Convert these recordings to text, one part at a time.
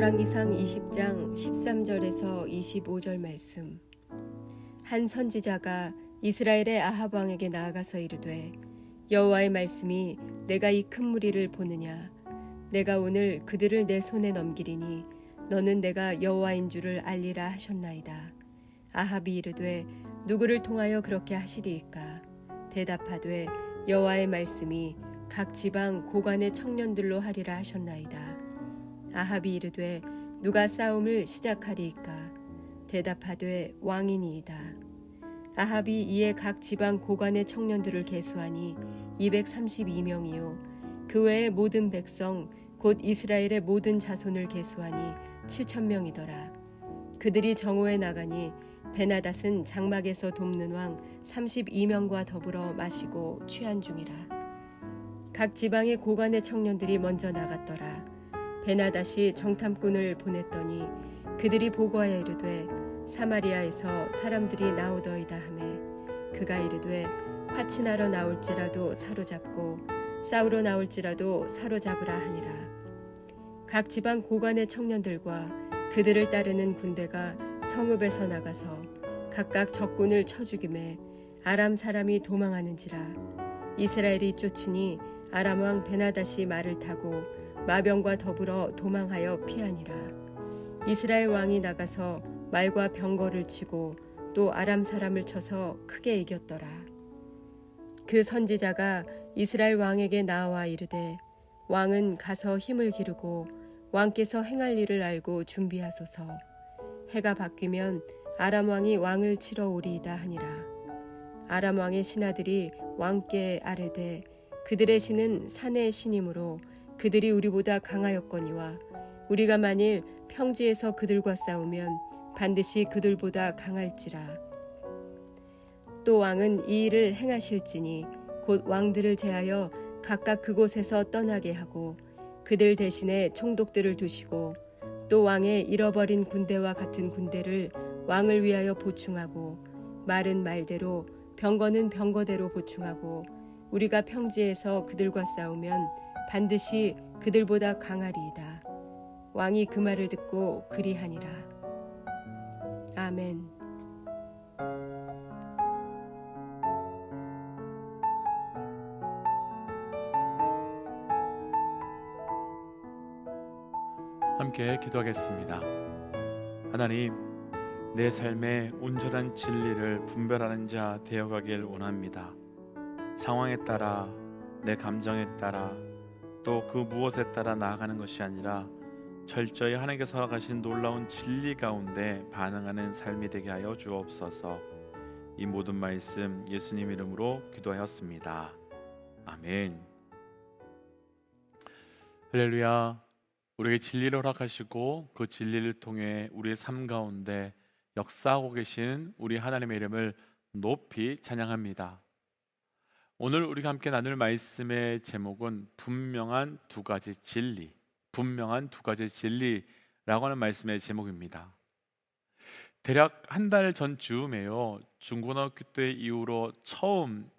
열왕기상 20장 13절에서 25절 말씀. 한 선지자가 이스라엘의 아합 왕에게 나아가서 이르되, 여호와의 말씀이 내가 이 큰 무리를 보느냐? 내가 오늘 그들을 내 손에 넘기리니 너는 내가 여호와인 줄을 알리라 하셨나이다. 아합이 이르되, 누구를 통하여 그렇게 하시리이까? 대답하되, 여호와의 말씀이 각 지방 고관의 청년들로 하리라 하셨나이다. 아합이 이르되, 누가 싸움을 시작하리이까? 대답하되, 왕이니이다. 아합이 이에 각 지방 고관의 청년들을 계수하니 232명이요 그 외의 모든 백성 곧 이스라엘의 모든 자손을 계수하니 7,000명이더라. 그들이 정오에 나가니 베나닷은 장막에서 돕는 왕 32명과 더불어 마시고 취한 중이라. 각 지방의 고관의 청년들이 먼저 나갔더라. 베나닷이 정탐꾼을 보냈더니 그들이 보고하여 이르되, 사마리아에서 사람들이 나오더이다 하매, 그가 이르되, 화친하러 나올지라도 사로잡고 싸우러 나올지라도 사로잡으라 하니라. 각 지방 고관의 청년들과 그들을 따르는 군대가 성읍에서 나가서 각각 적군을 쳐 죽이매 아람 사람이 도망하는지라. 이스라엘이 쫓으니 아람 왕 베나닷이 말을 타고 마병과 더불어 도망하여 피하니라. 이스라엘 왕이 나가서 말과 병거를 치고 또 아람 사람을 쳐서 크게 이겼더라. 그 선지자가 이스라엘 왕에게 나와 이르되, 왕은 가서 힘을 기르고 왕께서 행할 일을 알고 준비하소서. 해가 바뀌면 아람 왕이 왕을 치러 오리이다 하니라. 아람 왕의 신하들이 왕께 아뢰되, 그들의 신은 산의 신이므로 그들이 우리보다 강하였거니와 우리가 만일 평지에서 그들과 싸우면 반드시 그들보다 강할지라. 또 왕은 이 일을 행하실지니 곧 왕들을 제하여 각각 그곳에서 떠나게 하고 그들 대신에 총독들을 두시고 또 왕의 잃어버린 군대와 같은 군대를 왕을 위하여 보충하고 말은 말대로 병거는 병거대로 보충하고 우리가 평지에서 그들과 싸우면 반드시 그들보다 강하리이다. 왕이 그 말을 듣고 그리하니라. 아멘. 함께 기도하겠습니다. 하나님, 내 삶에 온전한 진리를 분별하는 자 되어가길 원합니다. 상황에 따라, 내 감정에 따라, 또 그 무엇에 따라 나아가는 것이 아니라 철저히 하나님께서 허락하신 놀라운 진리 가운데 반응하는 삶이 되게 하여 주옵소서. 이 모든 말씀 예수님 이름으로 기도하였습니다. 아멘. 할렐루야. 우리에게 진리를 허락하시고 그 진리를 통해 우리의 삶 가운데 역사하고 계신 우리 하나님의 이름을 높이 찬양합니다. 오늘 우리가 함께 나눌 말씀의 제목은 분명한 두 가지 진리, 분명한 두 가지 진리라고 하는 말씀의 제목입니다. 대략 한 달 전쯤에요, 중고등학교 때 이후로 처음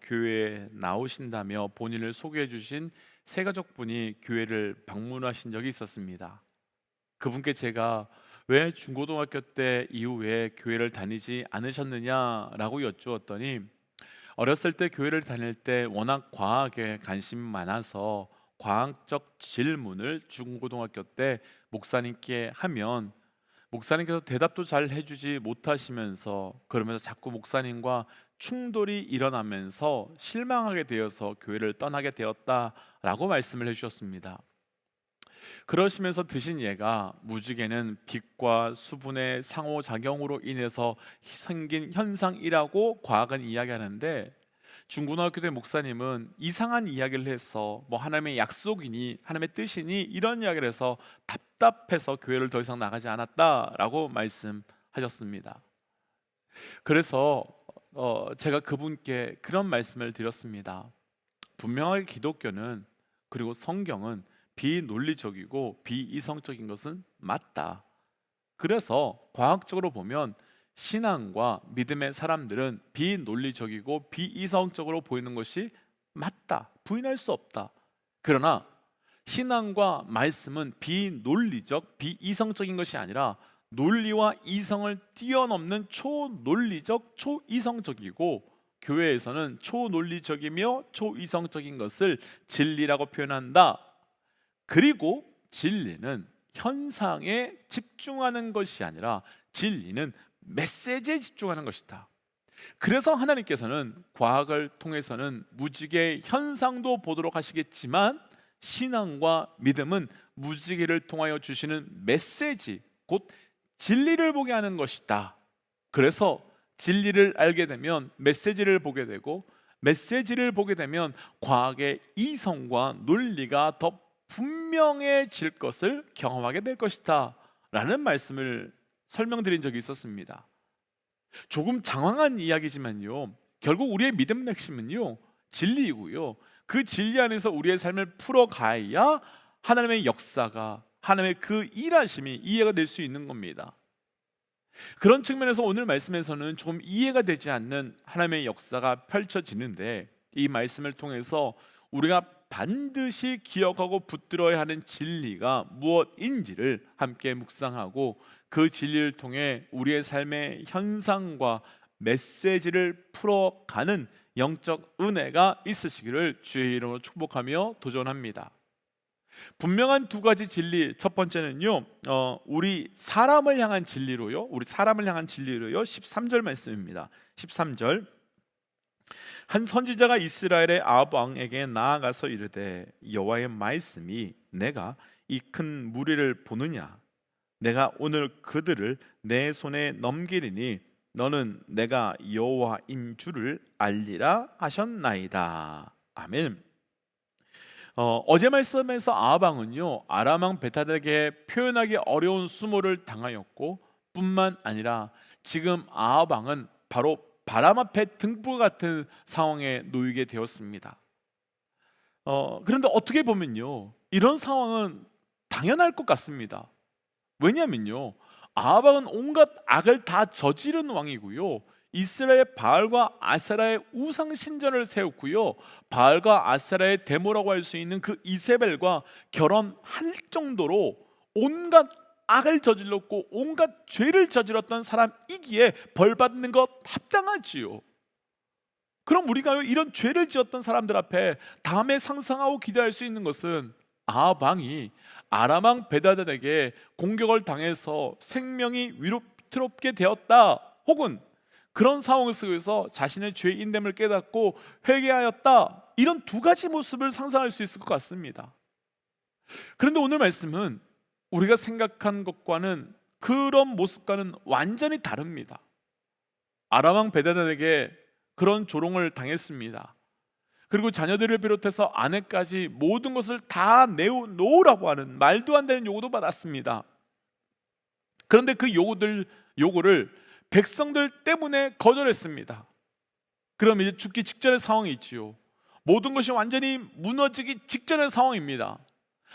교회에 나오신다며 본인을 소개해 주신 세 가족분이 교회를 방문하신 적이 있었습니다. 그분께 제가 왜 중고등학교 때 이후에 교회를 다니지 않으셨느냐라고 여쭈었더니, 어렸을 때 교회를 다닐 때 워낙 과학에 관심이 많아서 과학적 질문을 중고등학교 때 목사님께 하면 목사님께서 대답도 잘 해주지 못하시면서 그러면서 자꾸 목사님과 충돌이 일어나면서 실망하게 되어서 교회를 떠나게 되었다라고 말씀을 해주셨습니다. 그러시면서 드신 예가 무지개는 빛과 수분의 상호작용으로 인해서 생긴 현상이라고 과학은 이야기하는데, 중고등학교 때 목사님은 이상한 이야기를 해서 하나님의 약속이니 하나님의 뜻이니 이런 이야기를 해서 답답해서 교회를 더 이상 나가지 않았다라고 말씀하셨습니다. 그래서 제가 그분께 그런 말씀을 드렸습니다. 분명하게 기독교는, 그리고 성경은 비논리적이고 비이성적인 것은 맞다. 그래서 과학적으로 보면 신앙과 믿음의 사람들은 비논리적이고 비이성적으로 보이는 것이 맞다. 부인할 수 없다. 그러나 신앙과 말씀은 비논리적, 비이성적인 것이 아니라 논리와 이성을 뛰어넘는 초논리적, 초이성적이고, 교회에서는 초논리적이며 초이성적인 것을 진리라고 표현한다. 그리고 진리는 현상에 집중하는 것이 아니라 진리는 메시지에 집중하는 것이다. 그래서 하나님께서는 과학을 통해서는 무지개의 현상도 보도록 하시겠지만, 신앙과 믿음은 무지개를 통하여 주시는 메시지, 곧 진리를 보게 하는 것이다. 그래서 진리를 알게 되면 메시지를 보게 되고, 메시지를 보게 되면 과학의 이성과 논리가 더 분명해질 것을 경험하게 될 것이다 라는 말씀을 설명드린 적이 있었습니다. 조금 장황한 이야기지만요, 결국 우리의 믿음의 핵심은요, 진리이고요, 그 진리 안에서 우리의 삶을 풀어가야 하나님의 역사가, 하나님의 그 일하심이 이해가 될 수 있는 겁니다. 그런 측면에서 오늘 말씀에서는 조금 이해가 되지 않는 하나님의 역사가 펼쳐지는데, 이 말씀을 통해서 우리가 반드시 기억하고 붙들어야 하는 진리가 무엇인지를 함께 묵상하고, 그 진리를 통해 우리의 삶의 현상과 메시지를 풀어가는 영적 은혜가 있으시기를 주의 이름으로 축복하며 도전합니다. 분명한 두 가지 진리, 첫 번째는요, 우리 사람을 향한 진리로요, 13절 말씀입니다. 13절, 한 선지자가 이스라엘의 아합 왕에게 나아가서 이르되, 여호와의 말씀이 내가 이 큰 무리를 보느냐? 내가 오늘 그들을 내 손에 넘기리니 너는 내가 여호와인 줄을 알리라 하셨나이다. 아멘. 어제 말씀에서 아합 왕은요, 아람 왕 벤하닷에게 표현하기 어려운 수모를 당하였고, 뿐만 아니라 지금 아합 왕은 바로 바람 앞에 등불 같은 상황에 놓이게 되었습니다. 그런데 어떻게 보면요, 이런 상황은 당연할 것 같습니다. 왜냐하면요, 아합 왕은 온갖 악을 다 저지른 왕이고요, 이스라엘 바알과 아세라의 우상 신전을 세웠고요, 바알과 아세라의 데모라고 할 수 있는 그 이세벨과 결혼할 정도로 온갖 악을 저질렀고 온갖 죄를 저질렀던 사람이기에 벌 받는 것 합당하지요. 그럼 우리가 이런 죄를 지었던 사람들 앞에 다음에 상상하고 기대할 수 있는 것은, 아합 왕이 아람 왕 벤하닷에게 공격을 당해서 생명이 위태롭게 되었다, 혹은 그런 상황 속에서 자신의 죄인됨을 깨닫고 회개하였다, 이런 두 가지 모습을 상상할 수 있을 것 같습니다. 그런데 오늘 말씀은 우리가 생각한 것과는, 그런 모습과는 완전히 다릅니다. 아람 왕 벤하닷에게 그런 조롱을 당했습니다. 그리고 자녀들을 비롯해서 아내까지 모든 것을 다 내놓으라고 하는 말도 안 되는 요구도 받았습니다. 그런데 그 요구를 백성들 때문에 거절했습니다. 그럼 이제 죽기 직전의 상황이 있지요. 모든 것이 완전히 무너지기 직전의 상황입니다.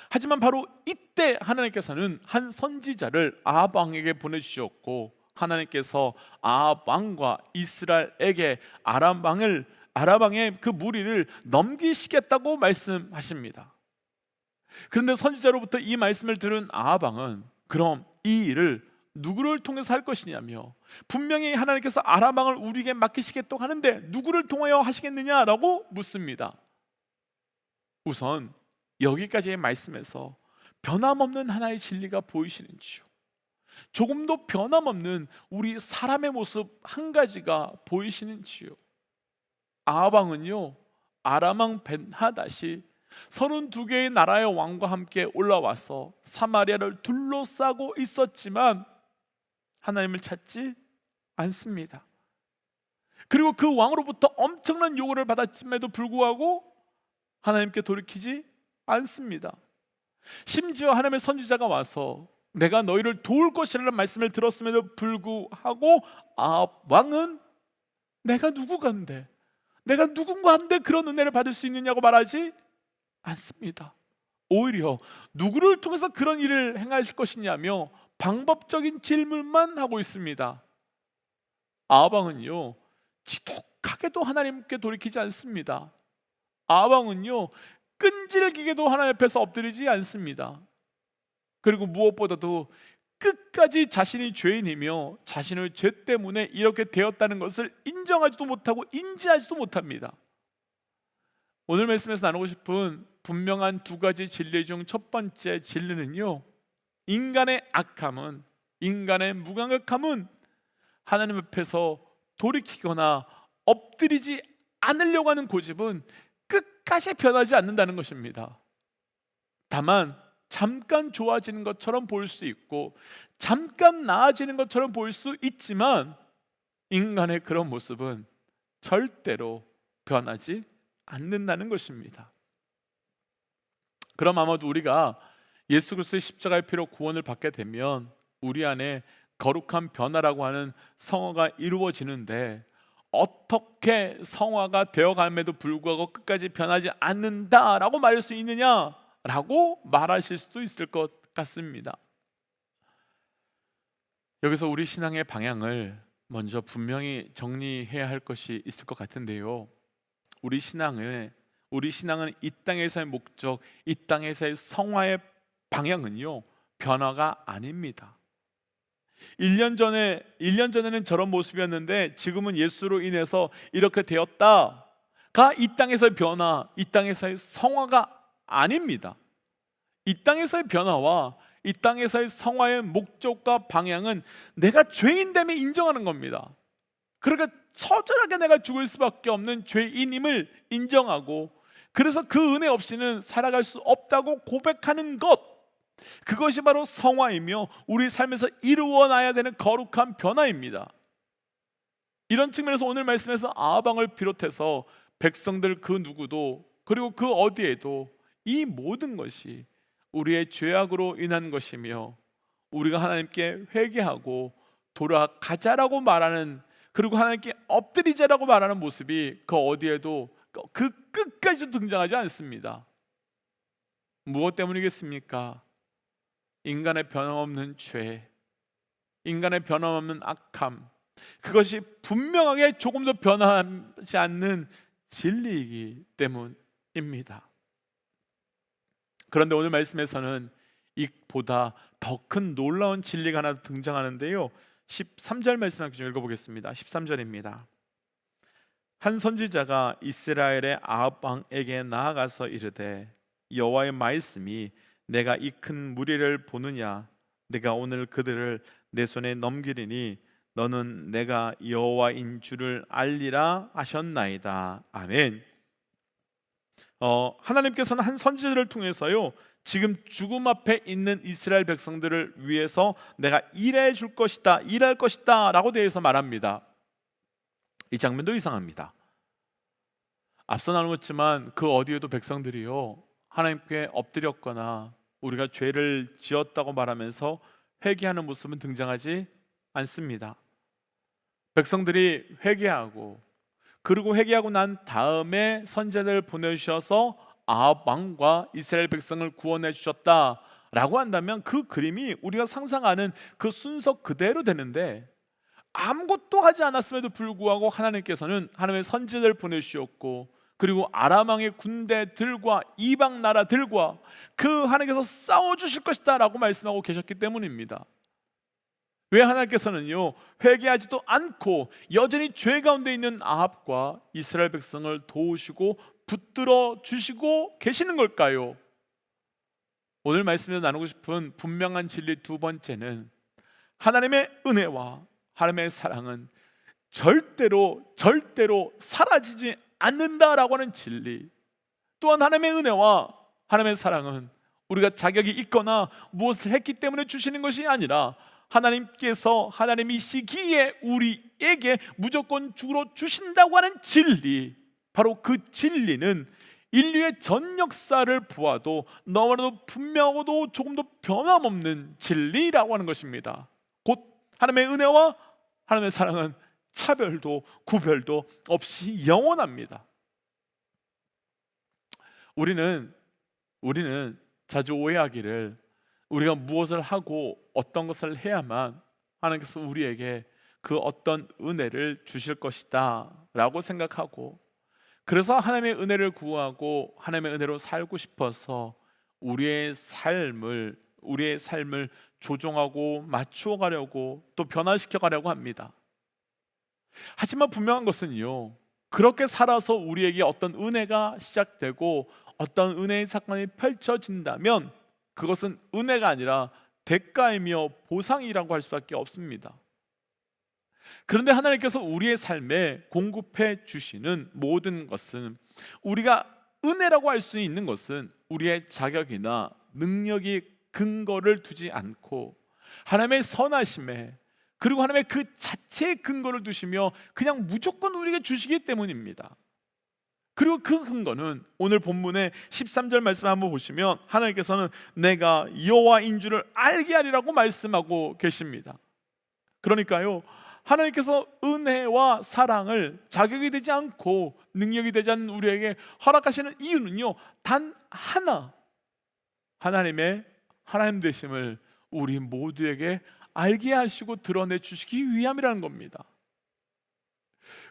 하지만 바로 이때 하나님께서는 한 선지자를 아합 왕에게 보내주셨고, 하나님께서 아합 왕과 이스라엘에게 아람 왕의 그 무리를 넘기시겠다고 말씀하십니다. 그런데 선지자로부터 이 말씀을 들은 아합 왕은 그럼 이 일을 누구를 통해서 할 것이냐며, 분명히 하나님께서 아람 왕을 우리에게 맡기시겠다고 하는데 누구를 통하여 하시겠느냐라고 묻습니다. 우선 여기까지의 말씀에서 변함없는 하나의 진리가 보이시는지요? 조금도 변함없는 우리 사람의 모습 한 가지가 보이시는지요? 아합 왕은요, 아람 왕 벤하닷이 32개의 나라의 왕과 함께 올라와서 사마리아를 둘러싸고 있었지만 하나님을 찾지 않습니다. 그리고 그 왕으로부터 엄청난 요구를 받았음에도 불구하고 하나님께 돌이키지 않습니다. 심지어 하나님의 선지자가 와서 내가 너희를 도울 것이라는 말씀을 들었음에도 불구하고 아합 왕은 내가 누구간데, 내가 누군가 한데 그런 은혜를 받을 수 있느냐고 말하지 않습니다. 오히려 누구를 통해서 그런 일을 행하실 것이냐며 방법적인 질문만 하고 있습니다. 아합 왕은요, 지독하게도 하나님께 돌이키지 않습니다. 아합 왕은요, 끈질기게도 하나님 앞에서 엎드리지 않습니다. 그리고 무엇보다도 끝까지 자신이 죄인이며 자신의 죄 때문에 이렇게 되었다는 것을 인정하지도 못하고 인지하지도 못합니다. 오늘 말씀에서 나누고 싶은 분명한 두 가지 진리 중 첫 번째 진리는요, 인간의 악함은, 인간의 무감각함은 하나님 앞에서 돌이키거나 엎드리지 않으려고 하는 고집은 끝까지 변하지 않는다는 것입니다. 다만 잠깐 좋아지는 것처럼 보일 수 있고 잠깐 나아지는 것처럼 보일 수 있지만 인간의 그런 모습은 절대로 변하지 않는다는 것입니다. 그럼 아마도 우리가 예수 그리스도의 십자가의 피로 구원을 받게 되면 우리 안에 거룩한 변화라고 하는 성화가 이루어지는데, 어떻게 성화가 되어감에도 불구하고 끝까지 변하지 않는다라고 말할 수 있느냐라고 말하실 수도 있을 것 같습니다. 여기서 우리 신앙의 방향을 먼저 분명히 정리해야 할 것이 있을 것 같은데요, 우리 신앙은 이 땅에서의 목적, 이 땅에서의 성화의 방향은요, 변화가 아닙니다. 1년 전에는 저런 모습이었는데 지금은 예수로 인해서 이렇게 되었다가 이 땅에서의 변화, 이 땅에서의 성화가 아닙니다. 이 땅에서의 변화와 이 땅에서의 성화의 목적과 방향은 내가 죄인됨을 인정하는 겁니다. 그러니까 처절하게 내가 죽을 수밖에 없는 죄인임을 인정하고, 그래서 그 은혜 없이는 살아갈 수 없다고 고백하는 것, 그것이 바로 성화이며 우리 삶에서 이루어나야 되는 거룩한 변화입니다. 이런 측면에서 오늘 말씀에서 아합왕을 비롯해서 백성들 그 누구도, 그리고 그 어디에도 이 모든 것이 우리의 죄악으로 인한 것이며 우리가 하나님께 회개하고 돌아가자라고 말하는, 그리고 하나님께 엎드리자라고 말하는 모습이 그 어디에도 그 끝까지도 등장하지 않습니다. 무엇 때문이겠습니까? 인간의 변함없는 죄, 인간의 변함없는 악함, 그것이 분명하게 조금도 변하지 않는 진리이기 때문입니다. 그런데 오늘 말씀에서는 이보다 더 큰 놀라운 진리가 하나 등장하는데요, 13절 말씀 함께 좀 읽어보겠습니다. 13절입니다. 한 선지자가 이스라엘의 아합 왕에게 나아가서 이르되, 여호와의 말씀이 내가 이 큰 무리를 보느냐? 내가 오늘 그들을 내 손에 넘기리니 너는 내가 여호와인 줄을 알리라 하셨나이다. 아멘. 하나님께서는 한 선지자를 통해서요, 지금 죽음 앞에 있는 이스라엘 백성들을 위해서 내가 일해 줄 것이다, 일할 것이다 라고 대해서 말합니다. 이 장면도 이상합니다. 앞서 나누었지만 그 어디에도 백성들이요, 하나님께 엎드렸거나 우리가 죄를 지었다고 말하면서 회개하는 모습은 등장하지 않습니다. 백성들이 회개하고, 그리고 회개하고 난 다음에 선지자들을 보내주셔서 아합 왕과 이스라엘 백성을 구원해 주셨다라고 한다면 그 그림이 우리가 상상하는 그 순서 그대로 되는데, 아무것도 하지 않았음에도 불구하고 하나님께서는 하나님의 선지자를 보내주셨고, 그리고 아람 왕의 군대들과 이방 나라들과 그 하나님께서 싸워주실 것이다 라고 말씀하고 계셨기 때문입니다. 왜 하나님께서는요, 회개하지도 않고 여전히 죄 가운데 있는 아합과 이스라엘 백성을 도우시고 붙들어 주시고 계시는 걸까요? 오늘 말씀에서 나누고 싶은 분명한 진리 두 번째는, 하나님의 은혜와 하나님의 사랑은 절대로 사라지지 않는다라고 하는 진리. 또한 하나님의 은혜와 하나님의 사랑은 우리가 자격이 있거나 무엇을 했기 때문에 주시는 것이 아니라 하나님께서 하나님이시기에 우리에게 무조건 주로 주신다고 하는 진리, 바로 그 진리는 인류의 전 역사를 보아도 너무나도 분명하고도 조금도 변함없는 진리라고 하는 것입니다. 곧 하나님의 은혜와 하나님의 사랑은 차별도 구별도 없이 영원합니다. 우리는 자주 오해하기를, 우리가 무엇을 하고 어떤 것을 해야만 하나님께서 우리에게 그 어떤 은혜를 주실 것이다 라고 생각하고, 그래서 하나님의 은혜를 구하고 하나님의 은혜로 살고 싶어서 우리의 삶을 조정하고 맞추어 가려고 또 변화시켜 가려고 합니다. 하지만 분명한 것은요, 그렇게 살아서 우리에게 어떤 은혜가 시작되고 어떤 은혜의 사건이 펼쳐진다면 그것은 은혜가 아니라 대가이며 보상이라고 할 수밖에 없습니다. 그런데 하나님께서 우리의 삶에 공급해 주시는 모든 것은, 우리가 은혜라고 할 수 있는 것은 우리의 자격이나 능력이 근거를 두지 않고 하나님의 선하심에, 그리고 하나님의 그 자체의 근거를 두시며 그냥 무조건 우리에게 주시기 때문입니다. 그리고 그 근거는 오늘 본문의 13절 말씀 한번 보시면 하나님께서는 내가 여호와인 줄을 알게 하리라고 말씀하고 계십니다. 그러니까요, 하나님께서 은혜와 사랑을 자격이 되지 않고 능력이 되지 않는 우리에게 허락하시는 이유는요, 단 하나, 하나님의 하나님 되심을 우리 모두에게 알게 하시고 드러내 주시기 위함이라는 겁니다.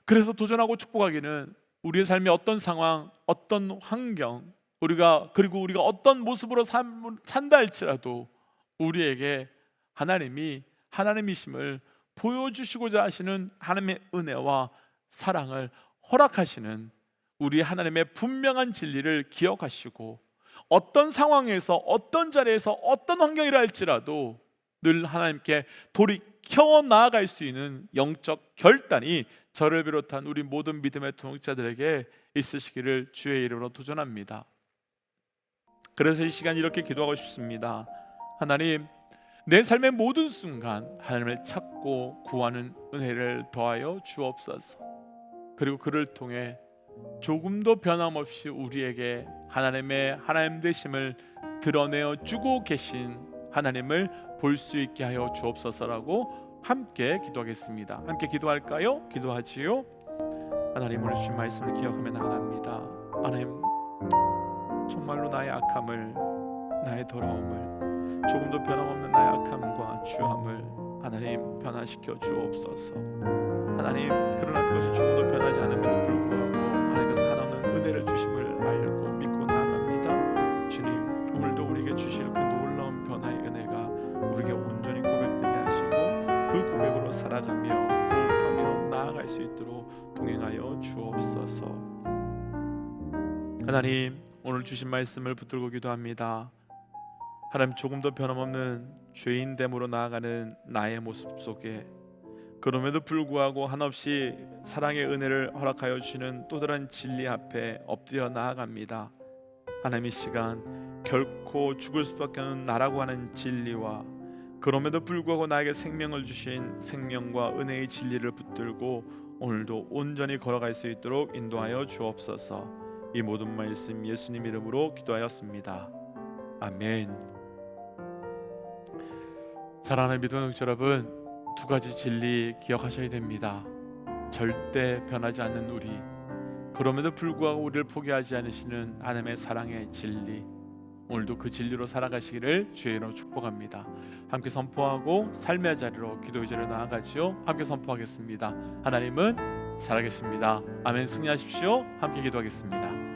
그래서 도전하고 축복하기는 우리의 삶의 어떤 상황, 어떤 환경, 그리고 우리가 어떤 모습으로 산다 할지라도 우리에게 하나님이 하나님이심을 보여주시고자 하시는 하나님의 은혜와 사랑을 허락하시는 우리 하나님의 분명한 진리를 기억하시고, 어떤 상황에서 어떤 자리에서 어떤 환경이라 할지라도 늘 하나님께 돌이켜 나아갈 수 있는 영적 결단이 저를 비롯한 우리 모든 믿음의 동역자들에게 있으시기를 주의 이름으로 도전합니다. 그래서 이 시간 이렇게 기도하고 싶습니다. 하나님, 내 삶의 모든 순간 하나님을 찾고 구하는 은혜를 더하여 주옵소서. 그리고 그를 통해 조금도 변함없이 우리에게 하나님의 하나님 되심을 드러내어 주고 계신 하나님을 볼 수 있게 하여 주옵소서라고 함께 기도하겠습니다. 함께 기도할까요? 기도하지요. 하나님, 오늘 주신 말씀을 기억하며 나아갑니다. 하나님, 정말로 나의 악함을, 나의 더러움을, 조금도 변함없는 나의 악함과 추함을 하나님 변화시켜 주옵소서. 하나님, 그러나 그것이 조금도 변하지 않음에도 불구하고 하나님께서 한없는 은혜를 주심을 알고 믿고 나아갑니다. 주님, 오늘도 우리에게 주실 그 놀라운 변화의 은혜가 우리에게 온전히 고백되게 하시고 그 고백으로 살아가며 호흡하며 나아갈 수 있도록 동행하여 주옵소서. 하나님, 오늘 주신 말씀을 붙들고 기도합니다. 하나님, 조금도 변함없는 죄인됨으로 나아가는 나의 모습 속에 그럼에도 불구하고 한없이 사랑의 은혜를 허락하여 주시는 또 다른 진리 앞에 엎드려 나아갑니다. 하나님, 이 시간 결코 죽을 수밖에 없는 나라고 하는 진리와 그럼에도 불구하고 나에게 생명을 주신 생명과 은혜의 진리를 붙들고 오늘도 온전히 걸어갈 수 있도록 인도하여 주옵소서. 이 모든 말씀 예수님 이름으로 기도하였습니다. 아멘. 사랑하는 믿음의 동역자 여러분, 두 가지 진리 기억하셔야 됩니다. 절대 변하지 않는 우리, 그럼에도 불구하고 우리를 포기하지 않으시는 하나님의 사랑의 진리, 오늘도 그 진리로 살아가시기를 주의 이름으로 축복합니다. 함께 선포하고 삶의 자리로 기도의 자리로 나아가지요. 함께 선포하겠습니다. 하나님은 살아계십니다. 아멘. 승리하십시오. 함께 기도하겠습니다.